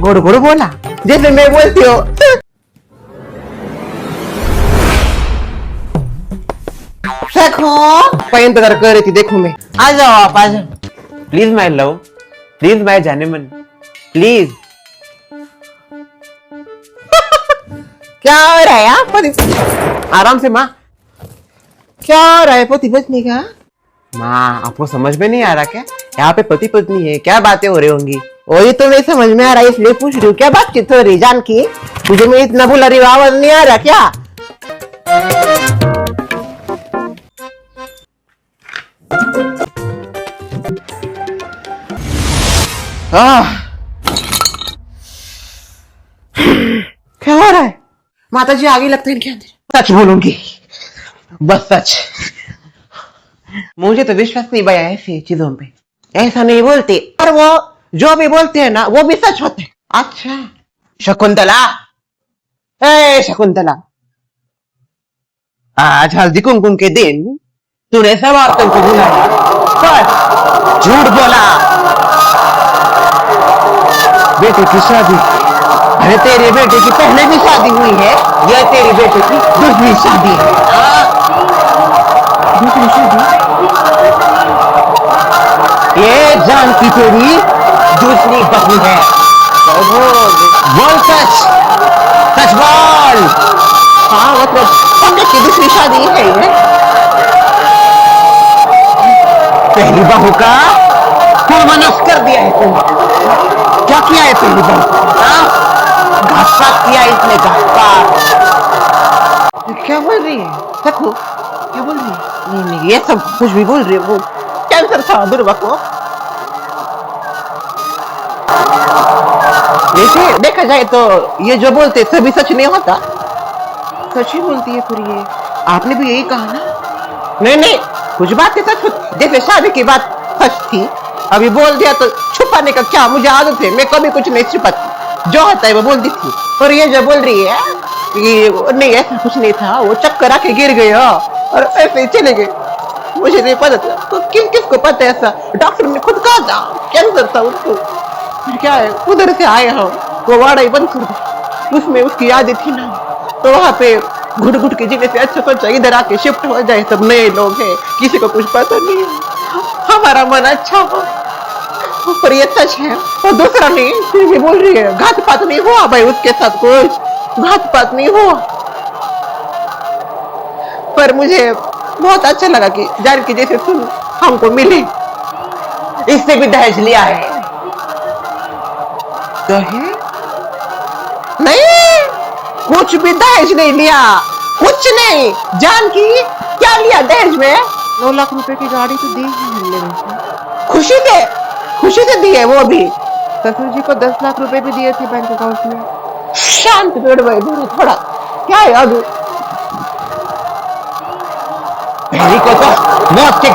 घोड़ घोड़ बोला जैसे मैं बोलती हूँ। देखो पर इंतजार कर रही थी, देखो मैं। आ जाओ आप, आ जाओ please my love, please my जाने मन, प्लीज। क्या हो रहा है यहाँ पति? आराम से माँ। क्या हो रहा है पति पत्नी का? माँ आपको समझ में नहीं आ रहा क्या? यहाँ पे पति पत्नी है, क्या बातें हो रही होंगी? वही तो नहीं समझ में आ रहा है, इसलिए पूछ रही हूँ क्या बातचीत हो रही जान की? तुझे मैं इतना बुला रही हूँ, आवाज नहीं आ रहा क्या? क्या हो रहा है? माता जी आगे लगते हैं इनके अंदर। सच बोलूंगी, बस सच। मुझे तो विश्वास नहीं भैया ऐसी चीजों पे। ऐसा नहीं बोलते, और वो जो भी बोलते हैं ना वो भी सच होते हैं। अच्छा शकुंतला, ए शकुंतला, आज हल्दी कुमकुम के दिन तूने सब औरतों को बुलाया पर झूठ बोला। बेटे की शादी, अरे तेरे बेटे की पहले भी शादी हुई है, यह तेरी बेटे की दूसरी शादी है। दूसरी शादी? ये जानकी तेरी दूसरी पत्नी है। बोल सच, सच बोल। हाँ मतलब पंकज की दूसरी शादी है ये। पहली बहू का पूर्वनाश कर दिया है तुमने। क्या किया है पहली बहू को? घात पात किया इसने, घात पात। क्या बोल रही है सखू? क्या बोल रही है? नहीं नहीं ये सब कुछ भी बोल रही है वो। कैंसर था दुर्गा को। वैसे देखा जाए तो ये जो बोलते सभी सच नहीं होता। सच ही बोलती है फिर ये। आपने भी यही कहा ना? नहीं नहीं कुछ बातें सच होती, जैसे शादी की बात सच थी, अभी बोल दिया तो छुपाने का क्या, मुझे आदत है, मैं कभी कुछ नहीं छुपाती, जो होता है वो बोल दी थी। और ये जो बोल रही है कि नहीं ऐसा कुछ नहीं था, वो चक्कर आके गिर गए और ऐसे ही चले गए, मुझे नहीं पता था। तो किसको पता है ऐसा? डॉक्टर ने खुद कहा था कैंसर था उसको। फिर क्या है, उधर से आए हम, वो वाड़ा ही बंद कर दिया, उसमें उसकी यादें थी ना, तो वहां पे घुट घुट के जीने से अच्छा सोचा इधर आके शिफ्ट हो जाए, सब नए लोग हैं, किसी को कुछ पता नहीं है, हमारा मन अच्छा हो। पर ये सच है और दूसरा नहीं, फिर भी बोल रही है घात पात नहीं हुआ भाई उसके साथ, कुछ घात पात नहीं हुआ। पर मुझे बहुत अच्छा लगा कि जान की जैसे तुम हमको मिली। इससे भी दहेज लिया है? दहेज नहीं, कुछ भी दहेज नहीं लिया, कुछ नहीं। जान की क्या लिया दहेज में? 9 लाख रुपए की गाड़ी तो दी है हमने वैसे। खुशी से दी है वो भी। ससुर जी को 10 लाख रुपए भी दिए थे बैंक अकाउंट में। शांत बैठ भाई थोड़ा, क्या है अभी? पहली को तो मौत के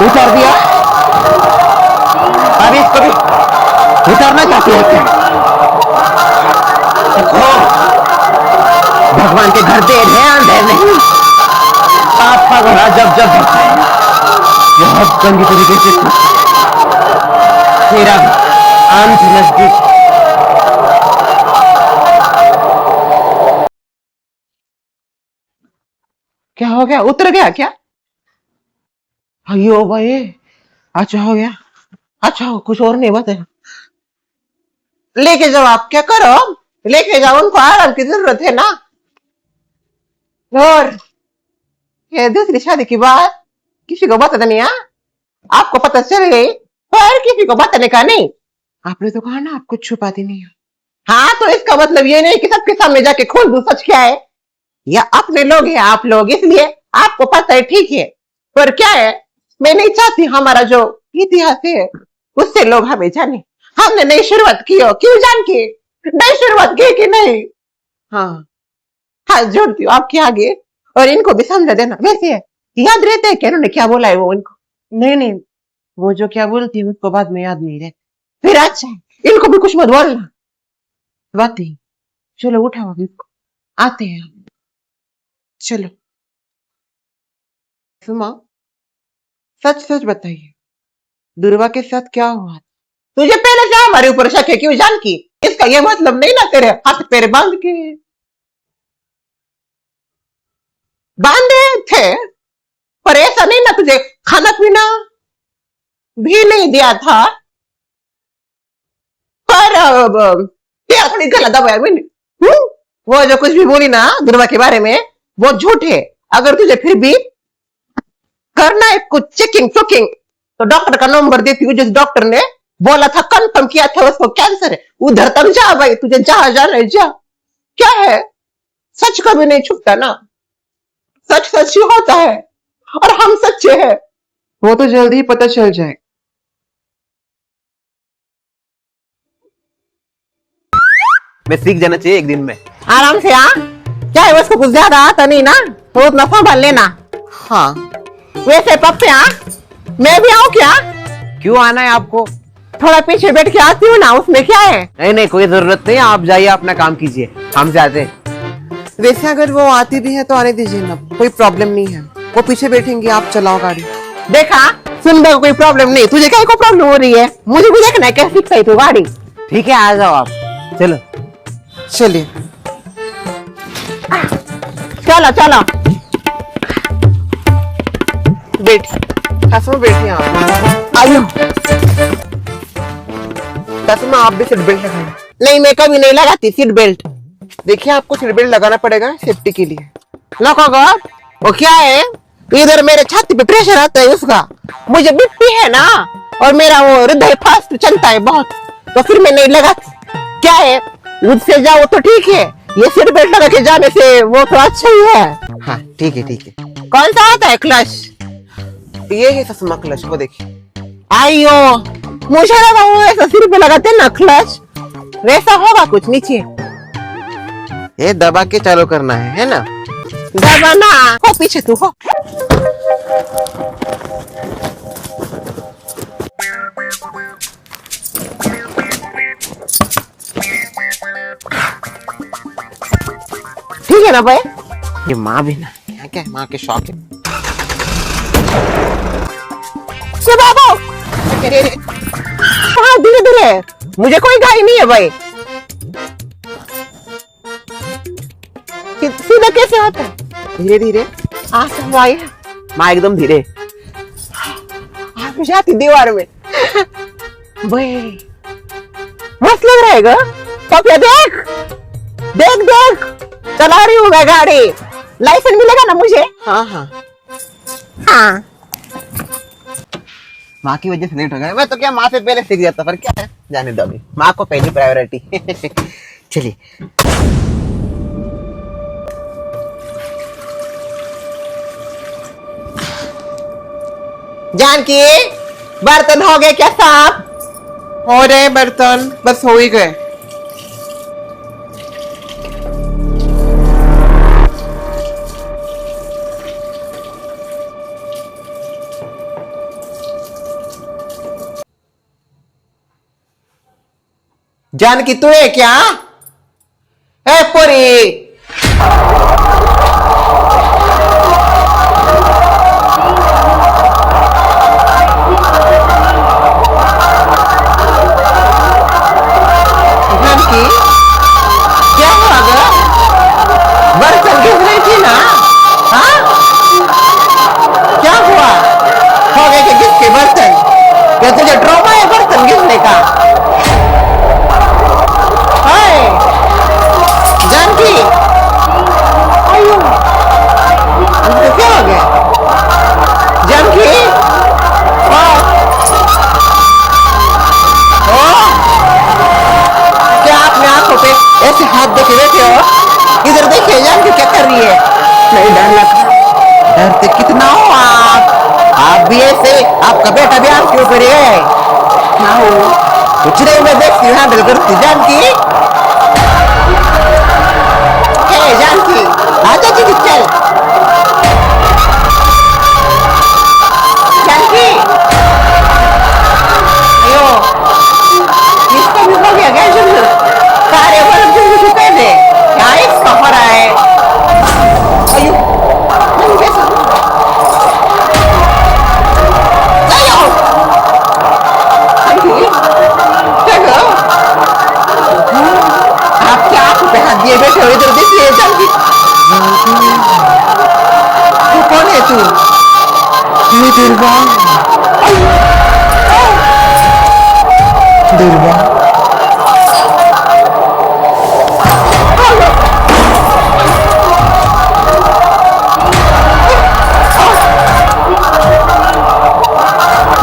उतार दिया, अब इसको भी उतारना चाहती है क्या? भगवान के घर देर है अंधेर नहीं। पाप का घोड़ा जब जब भरता है बहुत गंदी तरीके से मेरा अंत नजदीक। क्या हो गया, उतर गया क्या? अयो भाई, अच्छा हो गया। अच्छा हो, कुछ और नहीं बताया। लेके जाओ, आप क्या करो, लेके जाओ, उनको आराम की जरूरत है ना। और ये दूसरी शादी की बात किसी को बताना नहीं है? आपको पता चल गई पर किसी को बताने का नहीं। आपने तो कहा ना आप कुछ छुपाती नहीं हो। हाँ तो इसका मतलब ये नहीं कि सबके सामने जाके खोल दूं सच क्या है। या अपने लोग हैं आप लोग, इसलिए आपको पता है ठीक है। पर क्या है, मैं नहीं चाहती हमारा जो इतिहास है उससे लोग हमें जाने। हमने नई शुरुआत की हो, क्यों जान के नई शुरुआत की कि नहीं? हाँ, हाथ जोड़ती हूँ आपके आगे, और इनको भी समझा देना। वैसे याद रहता है क्या इन्होंने क्या बोला है वो इनको? नहीं नहीं, वो जो क्या बोलती है उसको बाद में याद नहीं रहता। फिर अच्छा है, इनको भी कुछ मत बोलना। बात ही, चलो उठाओ अभी इसको, आते हैं हम। चलो सुमा, सच सच बताइए, दुर्वा के साथ क्या हुआ? तुझे पहले से हमारे ऊपर शक है क्यों जानकी? इसका ये मतलब नहीं ना तेरे हाथ पैर बांधे थे, पर ऐसा नहीं ना तुझे खाना पीना भी नहीं दिया था। पर तेरा थोड़ी गला दबाया मैंने। वो जो कुछ भी बोली ना दुर्वा के बारे में वो झूठ है। अगर तुझे फिर भी करना है कुछ चेकिंग चुकिंग तो डॉक्टर का नंबर देती हूँ, जिस डॉक्टर ने बोला था कंफर्म किया था उसको कैंसर है, उधर तक जा भाई, तुझे जहां जाना है जा। क्या है, सच कभी नहीं छुपता ना, सच सच ही होता है और हम सच्चे हैं। वो तो जल्दी ही पता चल जाए। मैं सीख जाना चाहिए एक दिन में। आराम से क्या है, उसको कुछ ज्यादा आता नहीं ना तो उतना संभाल लेना। हाँ वैसे पप्पे मैं भी आऊँ क्या? क्यों आना है आपको? थोड़ा पीछे बैठ के आती हूँ ना, उसमें क्या है? नहीं नहीं कोई जरूरत नहीं, आप जाइए अपना काम कीजिए, हम से आते हैं। वैसे अगर वो आती भी है तो आने दीजिए ना, कोई प्रॉब्लम नहीं है। वो पीछे बैठेंगे, आप चलाओ गाड़ी। देखा सुंदर कोई प्रॉब्लम नहीं, तुझे क्या को प्रॉब्लम हो रही है? मुझे भी देखना है कैसे सीखता तू गाड़ी। ठीक है आ जाओ आप, चलो चलिए चलो चलो बैठ, में बैठिए आप। आयो। में आप भी सीट बेल्ट लगाइए। नहीं मैं कभी नहीं लगाती सीट बेल्ट। देखिए आपको सीट बेल्ट लगाना पड़ेगा सेफ्टी के लिए। लगाओ। वो क्या है, इधर मेरे छाती पे प्रेशर आता है उसका, मुझे बीपी है ना और मेरा वो हृदय फास्ट चलता है बहुत, तो फिर मैं नहीं लगाती। क्या है, मुझसे जाओ तो ठीक है, ये सीट बेल्ट लगा के जाने से वो तो अच्छा ही है। हाँ ठीक है ठीक है। कौन सा आता है क्लच? ये है ससमा क्लच, वो देखिए। आइयो, मुझे लगा वो ऐसा सिर पे लगाते ना क्लच, वैसा होगा कुछ नीचे। ये दबा के चालू करना है ना? दबाना हो, पीछे तू हो। ठीक है ना भाई? ये माँ भी ना, यहाँ क्या है, माँ के शौक है। बाबू हाँ धीरे धीरे, मुझे कोई गाय नहीं है भाई। सीधा कैसे होता है? धीरे धीरे। भाई माँ एकदम धीरे। जाती दीवार में भाई, मस्त लग रहेगा। पपिया देख देख देख, चला रही हूँ मैं गाड़ी, लाइसेंस मिलेगा ना मुझे? हाँ हाँ हाँ। माँ की वजह से लेट हो गया। मैं तो क्या माँ से पहले सीख जाता, पर क्या है, जाने दो अभी, माँ को पहली प्रायोरिटी। चलिए जानकी, बर्तन हो गए क्या साफ? हो रहे बर्तन, बस हो ही गए। जानकी तू है क्या? है पुरी, जानकी क्या हुआ ग? बर्तन गिर रही थी ना? हाँ क्या हुआ, हो गए कि किसके बर्तन? क्या तुझे ट्रॉमा है बर्तन गिरने का? जानकी आयो, हमको क्या हो गया? जानकी क्या आपने आंखों पे ऐसे हाथ देके बैठे हो? इधर देखिए जानकी क्या कर रही है। नहीं डर लगा, डरते कितना हो आप भी ऐसे, आपका बेटा भी आपके ऊपर है। क्या हो? कुछ नहीं, मैं देखती हूँ हैंडल करती। जानकी जानकी आजा जी, चल जानकी। अयो इसको भी हो गया क्या? जुम्मन सारे बल्ब जुम्मन छुपे थे, क्या इसका हो रहा है? अयो कैसा? अयो जानकी दुर्गा दुर्गा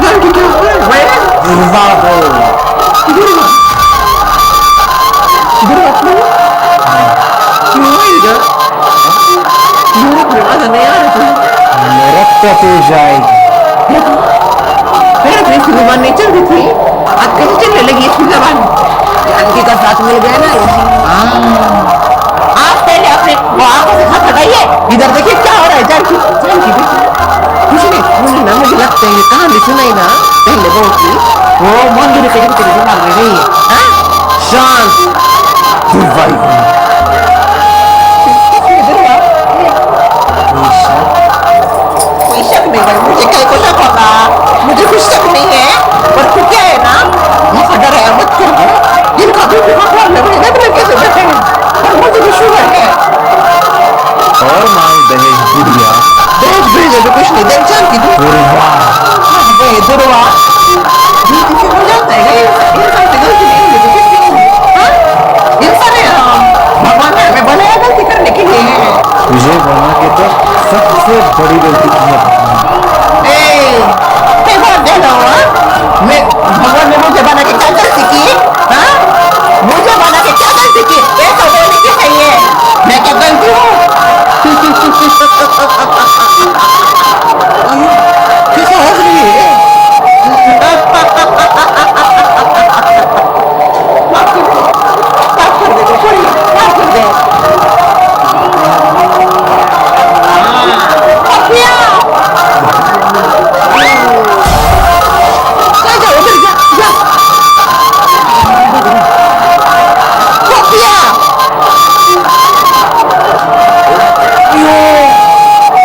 जानकी क्या हुआ है? दुर्गा को दुर्गा दुर्गा क्यों हुआ इधर? मेरे प्रवाद नहीं आ रहा रक्त पे जाएगी। मेरे अपनी जुबान नहीं चल रही थी, अब कैसे चलने लगी इसकी जुबान? जानकी का साथ मिल गया ना आप पहले अपने वो आंखों से हाथ हटाइए, इधर देखिए क्या हो रहा है। जानकी जानकी कुछ नहीं मुझे ना, मुझे लगता है ये कहानी सुनाई ना पहले बहुत की, वो मंदिर के तेरे दिमाग में नहीं है। हाँ? शांत दुर्गा कोई शक नहीं भाई, मुझे क्या को शक होगा? मुझे कुछ शक नहीं है, पर तू क्या है ना, ऐसा डर है मत कर। इनका भी प्रॉब्लम है ना, तो कैसे बैठेंगे? और मुझे भी शुगर है। और मांग दहेज बुढ़िया। दहेज भेज दे, कुछ नहीं दे जानकी तू। दुर्गा वही दुर्गा गलती से हो जाता है, इंसान से गलती नहीं होगी तो किसकी होगी? हाँ? इंसान है हम, भगवान ने हमें बनाया गलती करने के लिए। तुझे बना के तो सबसे बड़ी गलती की है। मैं बात दे रहा हूँ, हाँ? मैं भगवान ने मुझे बना के क्या गलती की? हाँ? मुझे बना के क्या गलती की? ये तो बोलने की सही है, मैं क्या गलती हूँ? अयो, कैसे हंस रही है? माफ कर दे, थोड़ी माफ कर दे। अपिया जा जा उधर जा जा अपिया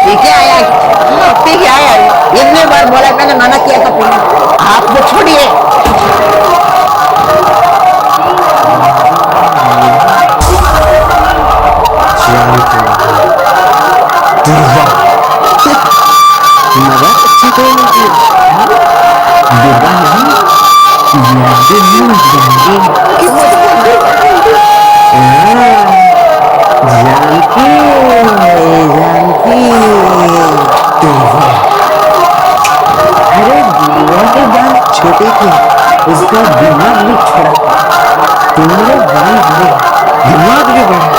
पी के आया। हाँ, पी के आया। इतने बार बोला मैंने मना किया था पीने, आप वो छोड़िए। दुर्गा तुम्हारा अच्छा कोई नहीं दुर्गा नहीं यादें नहीं जाएंगी। जानकी जानकी दुर्गा। अरे दुर्गा के बाल छोटे थे, उसका दिमाग भी छोटा था। तुम्हारे बाल बड़े, दिमाग भी बड़ा।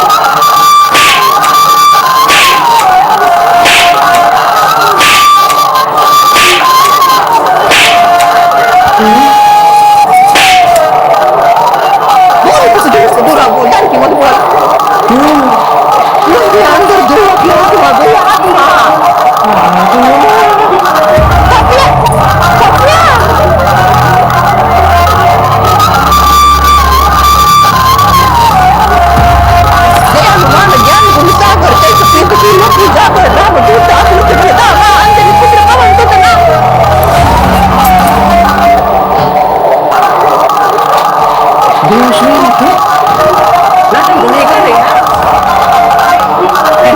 दुर्गा बोल जानकी मत बोल। मुझे अंदर दुर्गा की आत्मा गई, आत्मा। पपिया पपिया हनुमान ज्ञान गुण सागर कैसे प्रीत की लक्ष्मी जागर राम दूत आत्म के दामा अंजलि पुत्र पवन सुत नाम। दोष नहीं है, नाटक नहीं कर रही ना,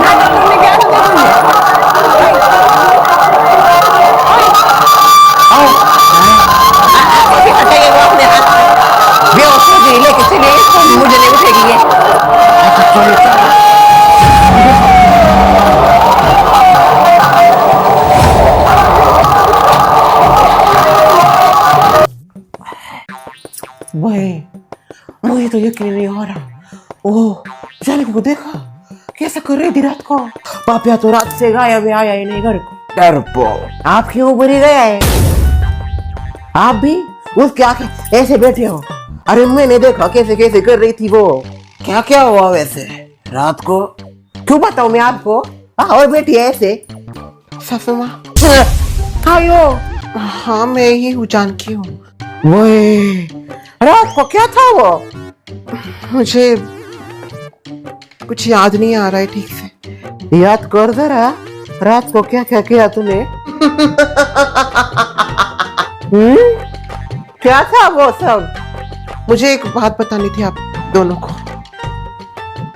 नाटक करने की आदत है तुम्हें। आओ अभी हटाइए वो अपने हाथ, बेहोश हो गई लेके चलिए इसको, मुझे नहीं उठेगी ये। अच्छा चलो चलो वही, मुझे तो यकीन नहीं हो रहा। ओह जानकी को देखा कैसा कर रही थी रात को? पापिया तो रात से गायब है, आया ही नहीं घर को। डरपोक आप क्यों ऊपर ही गया है? आप भी उसके आंखें ऐसे बैठे हो? अरे मैंने देखा कैसे कैसे कर रही थी वो। क्या क्या हुआ वैसे रात को? क्यों बताऊं मैं आपको? हाँ और बैठी है ऐसे। सासू माँ आयो। हाँ मैं ही हूँ, जानकी हूँ। वही रात को क्या था वो? मुझे कुछ याद नहीं आ रहा है ठीक से। याद कर जरा, रात को क्या क्या किया तूने? क्या था वो सब? मुझे एक बात बतानी थी आप दोनों को।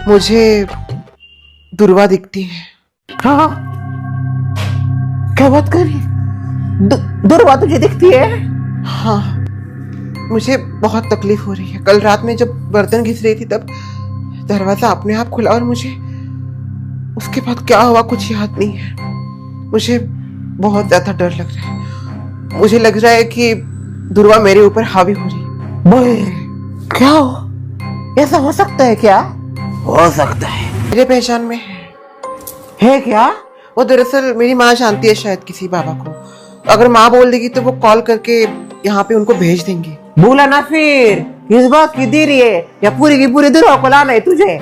मुझे दुर्गा दिखती है। हाँ क्या बात करी? दुर्वा तुझे दिखती है? हाँ, मुझे बहुत तकलीफ हो रही है। कल रात में जब बर्तन घिस रही थी तब दरवाजा अपने आप खुला और मुझे उसके बाद क्या हुआ कुछ याद नहीं है। मुझे बहुत ज्यादा डर लग रहा है। मुझे लग रहा है कि दुर्वा मेरे ऊपर हावी हो रही है। बोले क्या हो? ऐसा हो सकता है क्या? हो सकता है। मेरे पहचान में है क्या? वो दरअसल मेरी माँ जानती है शायद किसी बाबा को। अगर माँ बोल देगी तो वो कॉल करके यहाँ पे उनको भेज देंगे। बोला ना फिर, इस बात की देरी है या पूरी की पूरी दुर्वा को लाना है तुझे?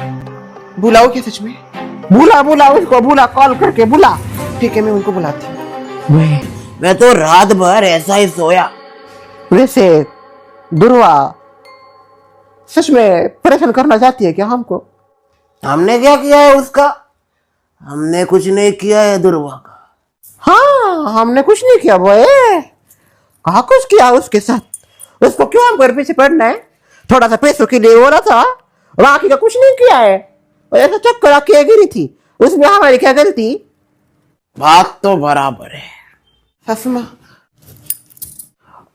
बुलाओ क्या सच में? बुला उसको, बुला, कॉल करके बुला। ठीक है, मैं उनको बुलाती हूँ। मैं तो रात भर ऐसा ही सोया। वैसे दुर्वा सच में परेशान करना चाहती है क्या हमको? हमने क्या किया है उसका? हमने कुछ नहीं किया है दुर्वा का। हाँ, हमने कुछ नहीं किया बोए। कहा कुछ किया उसके साथ? उसको क्यों हम घर पीछे पड़ना है? थोड़ा सा पैसों के लिए हो रहा था, बाकी का कुछ नहीं किया है। और ऐसा चक्कर आके गिरी थी, उसमें हमारी क्या गलती? बात तो बराबर है। सासू माँ,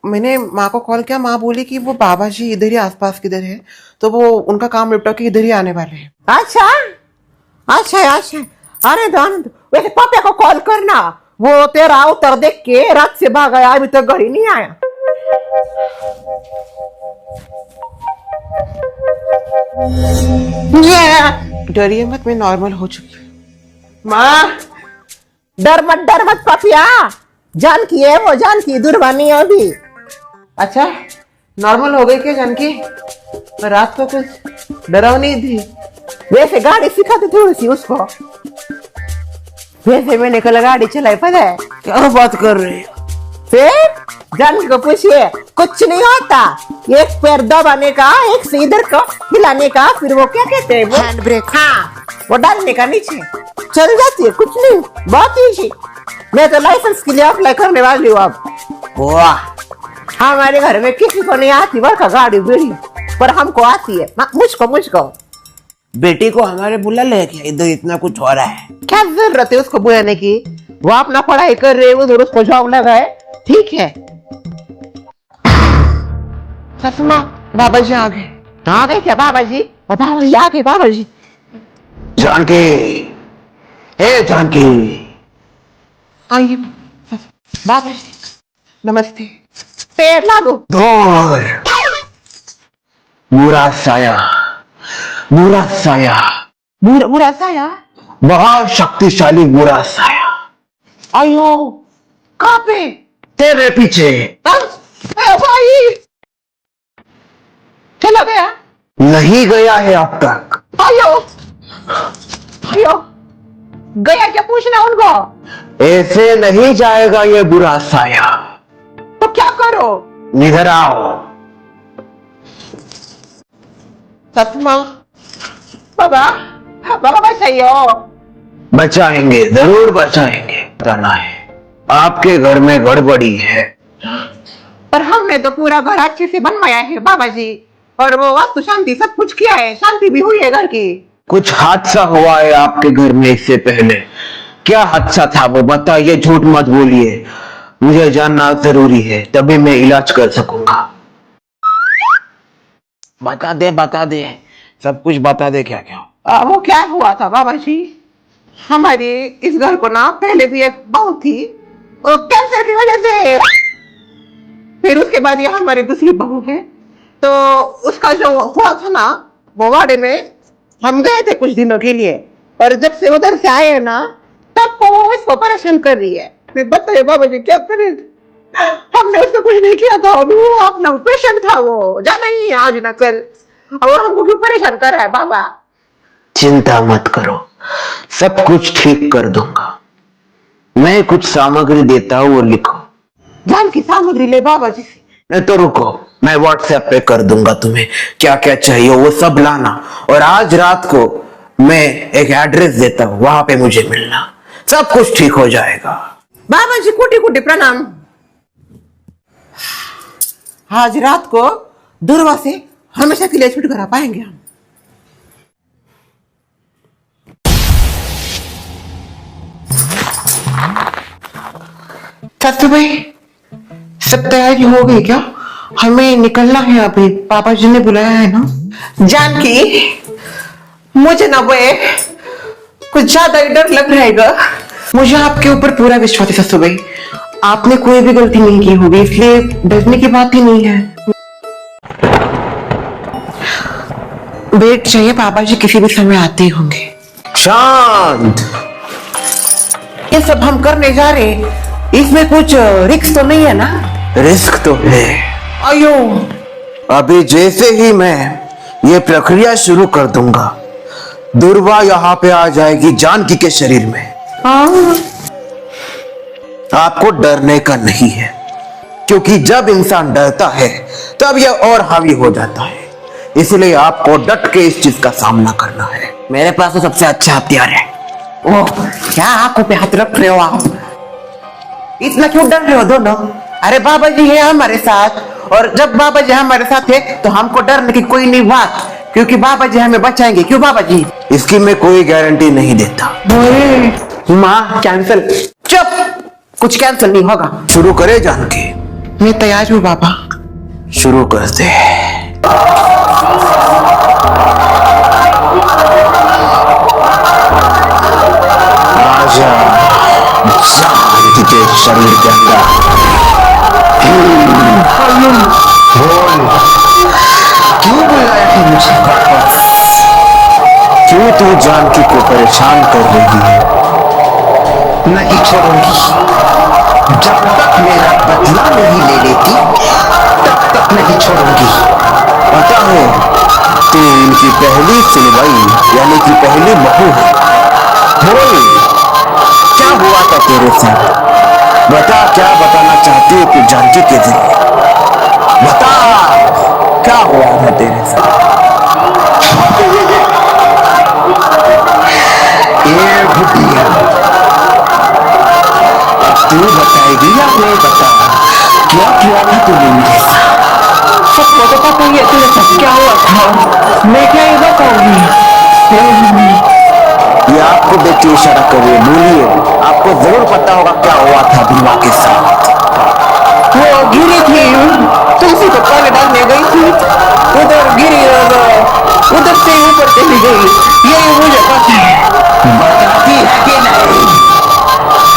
मैंने माँ को कॉल किया। माँ बोली कि वो बाबा जी इधर ही आसपास किधर है, तो वो उनका काम निपटा के इधर ही आने वाले हैं। अच्छा अच्छा, अरे दान, वैसे पापा को कॉल करना, वो तेरा अवतार देख के रात से भाग गया, अभी तक घर ही नहीं आया। डरिए मत, मैं नॉर्मल हो चुकी हूँ। माँ, डर मत पापिया, जान की है वो, जान की दुर्वा नहीं है अभी। अच्छा नॉर्मल हो गई क्या जानकी? रात को कुछ डरावनी थी। वैसे गाड़ी सिखाते थोड़ी सी उसको। वैसे मैंने कल गाड़ी चलाई, पता है? क्या बात कर रहे हो? फिर जानकी को पूछिए, कुछ नहीं होता। एक पैर दबाने का, एक से इधर को हिलाने का, फिर वो क्या कहते हैं, वो हैंड ब्रेक। हाँ, वो डालने का नीचे, चल जाती है, कुछ नहीं, बहुत इजी। मैं तो लाइसेंस के लिए अप्लाई करने वाली हूँ अब। वाह, हमारे घर में किसी को नहीं आती बड़का गाड़ी बेड़ी, पर हमको आती है। मुझको बेटी को हमारे बुला ले क्या? इधर इतना कुछ हो रहा है। क्या जरूरत है उसको बुलाने की? वो अपना पढ़ाई कर रहे, उधर उसको जॉब लगा है, ठीक है। सासू माँ, बाबा जी आ गए। आ गए क्या बाबा जी? बाबा जी आ गए, बाबा जी। जानकी, ए जानकी, आइए बाबा जी, नमस्ते। पैर लागो। दूर, बुरा साया, बुरा साया, बुरा साया? बहुत शक्तिशाली बुरा साया अयो, कहाँ पे? तेरे पीछे। भाई चला गया? नहीं गया है अब तक। अयो, गया क्या पूछना उनको? ऐसे नहीं जाएगा ये बुरा साया। तो क्या करो? इधर आओ। सासू माँ, बाबा बचाइयो। बचाएंगे, जरूर बचाएंगे। करना है, आपके घर में गड़बड़ी है। पर हमने तो पूरा घर अच्छे से बनवाया है बाबा जी, और वो वास्तु शांति सब कुछ किया है, शांति भी हुई है घर की। कुछ हादसा हुआ है आपके घर में इससे पहले? क्या हादसा था वो बताइए, झूठ मत बोलिए। मुझे जानना जरूरी है, तभी मैं इलाज कर सकूंगा। बता दे, सब कुछ बता दे। क्या क्या? वो क्या हुआ था बाबा जी? हमारे इस घर को ना पहले भी एक बहू थी, वो कैंसर की वजह से, फिर उसके बाद ये हमारी दूसरी बहू है। तो उसका जो हुआ था ना, वो वाड़े में हम गए थे कुछ दिनों के लिए, और जब से उधर से आए ना, तब को वो इसको परेशान कर रही है। फिर बताइए बाबा जी क्या करें? हमने उसको कुछ नहीं किया था, वो अपना पेशेंट था, वो जाना ही है आज ना कल, और हमको क्यों परेशान कर रहा है बाबा? चिंता मत करो, सब कुछ ठीक कर दूंगा। मैं कुछ सामग्री देता हूँ, वो लिखो। जान की सामग्री ले बाबा जी से। नहीं तो रुको, मैं व्हाट्सएप पे कर दूंगा तुम्हें क्या क्या चाहिए वो सब लाना। और आज रात को मैं एक एड्रेस देता हूँ, वहां पे मुझे मिलना, सब कुछ ठीक हो जाएगा। बाबा जी कोटि कोटि प्रणाम। आज रात को दुर्वा से हमेशा के लिए छुटकारा पाएंगे हम। सासू भाई, सब तैयारी हो गई क्या? हमें निकलना है अभी, पापा जी ने बुलाया है ना। जानकी, मुझे ना वो कुछ ज्यादा ही डर लग रहेगा। मुझे आपके ऊपर पूरा विश्वास है ससुर भाई, आपने कोई भी गलती नहीं की होगी, इसलिए डरने की बात ही नहीं है। वेट चाहिए, पापा जी किसी भी समय आते ही होंगे। शांत। ये सब हम करने जा रहे हैं, इसमें कुछ रिस्क तो नहीं है ना? रिस्क तो है। अयो, अभी जैसे ही मैं ये प्रक्रिया शुरू कर दूंगा, दुर्वा यहाँ पे आ जाएगी जानकी के शरीर में। हाँ। आपको डरने का नहीं है, क्योंकि जब इंसान डरता है तब यह और हावी हो जाता है। इसलिए आपको डट के इस चीज का सामना करना है। मेरे पास तो सबसे अच्छा हथियार है। ओह, क्या आंखों पे हाथ रख रहे हो आप? इतना क्यों डर रहे हो दोनों? अरे बाबा जी है हमारे साथ, और जब बाबा जी हमारे साथ है तो हमको डरने की कोई नहीं बात, क्योंकि बाबा जी हमें बचाएंगे। क्यों बाबा जी? इसकी मैं कोई गारंटी नहीं देता। माँ कैंसिल। चुप, कुछ कैंसिल नहीं होगा। शुरू करे जानकी? मैं तैयार हूँ बाबा। शुरू करते। आजा जानकी के शरीर के अंदर। बोल, क्यों बुलाया है मुझे वापस? क्यों तू जानकी को परेशान कर रही है? नहीं छोड़ूंगी, जब तक मेरा बदला नहीं ले लेती तब तक नहीं छोड़ूंगी। पता है तू इनकी पहली सिलवाई यानी कि पहली बहू है। बोल, क्या हुआ था तेरे साथ? बता, क्या बताना चाहती है तू जानकी के जरिए? बता, क्या हुआ था तेरे साथ? ये बुढ़िया, तू बताएगी या नहीं बताएगी? क्या किया था तूने मेरे साथ? सबको तो पता ही है तेरे साथ क्या हुआ था, मैं क्या ये बताऊंगी? ये आपको देख के इशारा कर रही है, बोलिए। आपको जरूर पता होगा क्या हुआ था दुर्वा के साथ। वो गिरी थी, तुलसी को पानी डालने गई थी, उधर गिरी और उधर से ऊपर चली गई, यही मुझे पता है। बताती है कि नहीं?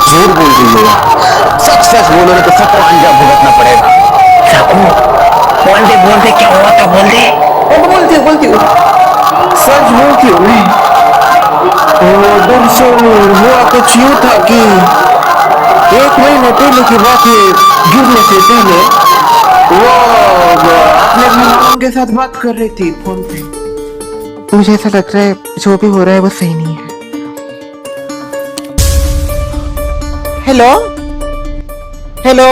झूठ बोल रही है। सच सच बोलो नहीं तो सबको अंजाम भुगतना पड़ेगा। बोल दे बोल दे, क्या हुआ था बोल दे। बोलती हूँ, सच बोलती हूँ मैं। दरअसल हुआ कुछ यूं था कि 1 महीने पहले की बात है, गिरने से पहले वो अपने मेहमानों के साथ बात कर रही थी फोन पे। मुझे ऐसा लग रहा है जो भी हो रहा है वो सही नहीं है। हेलो हेलो,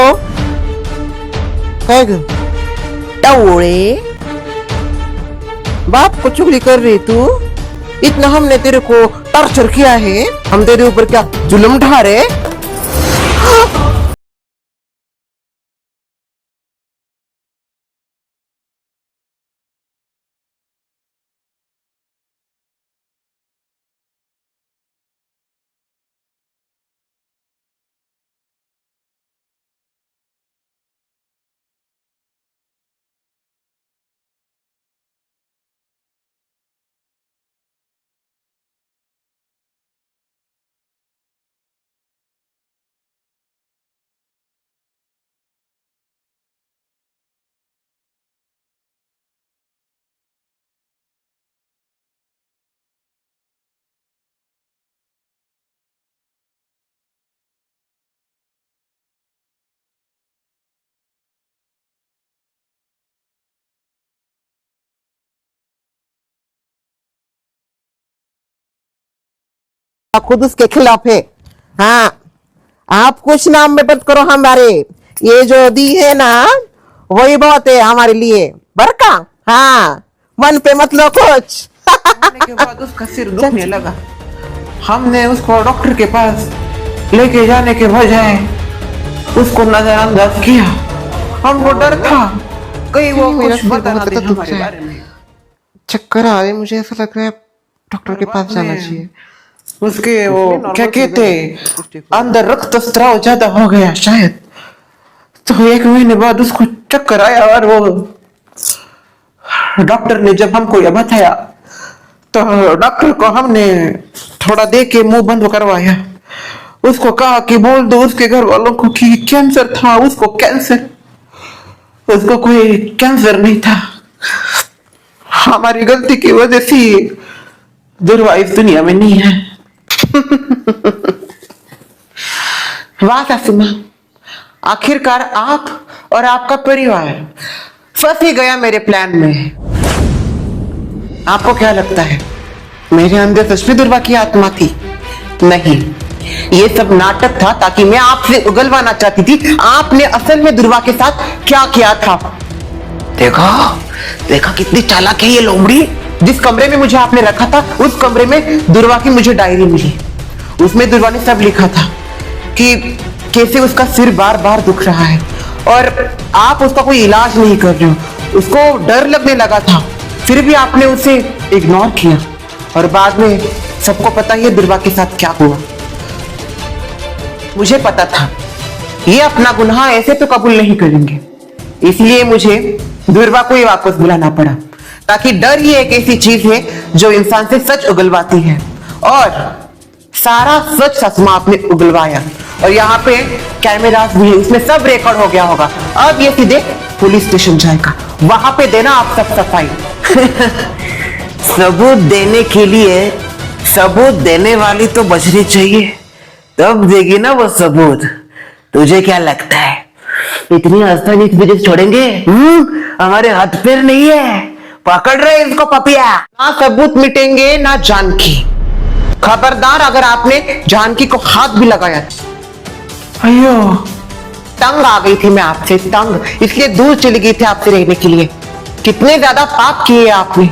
टाउरे बाप को चुगली कर रही तू? इतना हमने तेरे को टॉर्चर किया है, हम तेरे ऊपर क्या जुल्म ढा रहे? खुद उसके खिलाफ है। हाँ, आप कुछ नाम में मत करो हमारे, ये जो दी है ना वही बहुत है हमारे लिए बरका। हाँ, मन पे मत लो कुछ। के बाद उसका सिर दुखने लगा, हमने उसको डॉक्टर के पास लेके जाने के बजाय उसको नजरअंदाज किया। हमको डर था कहीं वो कुछ बता ना दे हमारे बारे में। चक्कर आ रहे, मुझे ऐसा लग रहा है डॉक्टर के पास जाना चाहिए। उसके वो क्या कहते, अंदर रक्तस्राव ज्यादा हो गया शायद, तो 1 महीने बाद उसको चक्कर आया और वो डॉक्टर ने जब हमको यह बताया तो डॉक्टर को हमने थोड़ा दे के मुंह बंद करवाया। उसको कहा कि बोल दो उसके घर वालों को कि कैंसर था, उसको कैंसर, उसको कोई कैंसर नहीं था। हमारी गलती की वजह से दुर्वा इस दुनिया में नहीं है। वाह सासू माँ, आखिरकार आप और आपका परिवार फंस ही गया मेरे प्लान में। आपको क्या लगता है मेरे अंदर सच में दुर्वा की आत्मा थी? नहीं, ये सब नाटक था ताकि मैं आपसे उगलवाना चाहती थी आपने असल में दुर्वा के साथ क्या किया था। देखा देखा कितनी चालाक है ये लोमड़ी। जिस कमरे में मुझे आपने रखा था उस कमरे में दुर्वा की मुझे डायरी मिली। उसमें दुर्वा ने सब लिखा था कि कैसे उसका सिर बार बार दुख रहा है और आप उसका कोई इलाज नहीं कर रहे हो। उसको डर लगने लगा था, फिर भी आपने उसे इग्नोर किया और बाद में सबको पता ही है दुर्वा के साथ क्या हुआ। मुझे पता था ये अपना गुनाह ऐसे तो कबूल नहीं करेंगे, इसलिए मुझे दुर्वा को ही वापस बुलाना पड़ा, ताकि डर ही एक ऐसी चीज है जो इंसान से सच उगलवाती है। और सारा सच ससमा आपने उगलवाया और यहाँ पे कैमरास भी है, इसमें सब रिकॉर्ड हो गया होगा। अब ये सीधे पुलिस स्टेशन जाएगा, वहां पे देना आप सब सफाई। सबूत देने के लिए सबूत देने वाली तो बचनी चाहिए, तब देगी ना वो सबूत। तुझे क्या लगता है इतनी आसानी से तुझे छोड़ेंगे? हमारे हाथ पैर नहीं है, पकड़ रहे इसको पपिया। ना सबूत मिटेंगे ना जानकी। खबरदार अगर आपने जानकी को हाथ भी लगाया। अयो, तंग आ गई थी मैं आपसे, तंग, इसलिए दूर चली गई थी आपसे रहने के लिए। कितने ज्यादा पाप किए आपने।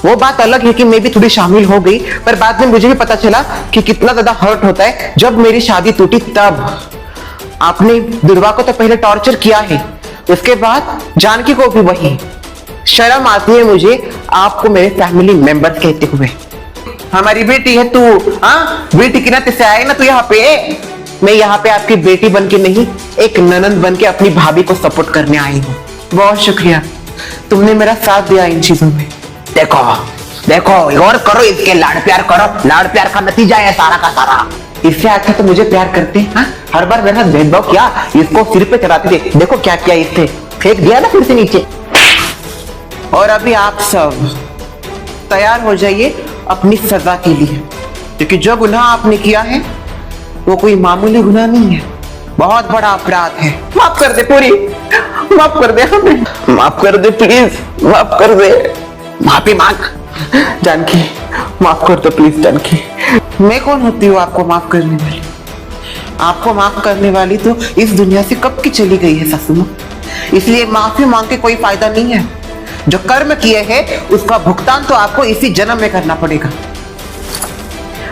वो बात अलग है कि मैं भी थोड़ी शामिल हो गई, पर बाद में मुझे भी पता चला कि कितना ज्यादा हर्ट होता है जब मेरी शादी टूटी। तब आपने दुर्वा को तो पहले टॉर्चर किया है, उसके बाद जानकी को भी वही। शर्म आती है मुझे आपको मेरे फैमिली मेंबर्स कहते हुए। हमारी बेटी है तू, हाँ बेटी की नाते से आए ना तू यहाँ पे। मैं यहाँ पे आपकी बेटी बन के नहीं, एक ननंद बन के अपनी भाभी को सपोर्ट करने आई हूँ। बहुत शुक्रिया, तुमने मेरा साथ दिया इन चीजों में। देखो देखो और करो, इसके लाड़ प्यार करो, लाड़ प्यार का नतीजा है सारा का सारा। इससे अच्छा तो मुझे प्यार करते हैं। हाँ? हर बार मेरे साथ भेदभाव किया, इसको सिर पे चढ़ाते थे, देखो क्या किया, इससे फेंक दिया ना फिर से नीचे। और अभी आप सब तैयार हो जाइए अपनी सजा के लिए, क्योंकि जो गुनाह आपने किया है वो कोई मामूली गुनाह नहीं है, बहुत बड़ा अपराध है। माफ कर दे पूरी, माफ कर दे हमें, माफ कर दे प्लीज, माफ कर दे, माफी मांग। जानकी माफ कर दो प्लीज। जानकी, मैं कौन होती हूँ आपको माफ करने वाली? आपको माफ करने वाली तो इस दुनिया से कब की चली गई है सासू माँ, इसलिए माफी मांग के कोई फायदा नहीं है। जो कर्म किए हैं उसका भुगतान तो आपको इसी जन्म में करना पड़ेगा।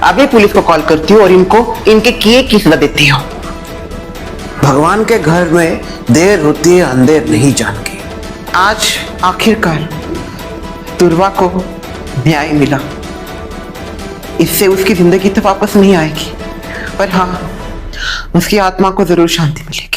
अभी पुलिस को कॉल करती हूँ और इनको इनके किए की सजा देती हूँ। भगवान के घर में देर होती है अंधेर नहीं जानकी। आज आखिरकार दुर्वा को न्याय मिला। इससे उसकी जिंदगी तो वापस नहीं आएगी, पर हाँ उसकी आत्मा को जरूर शांति मिलेगी।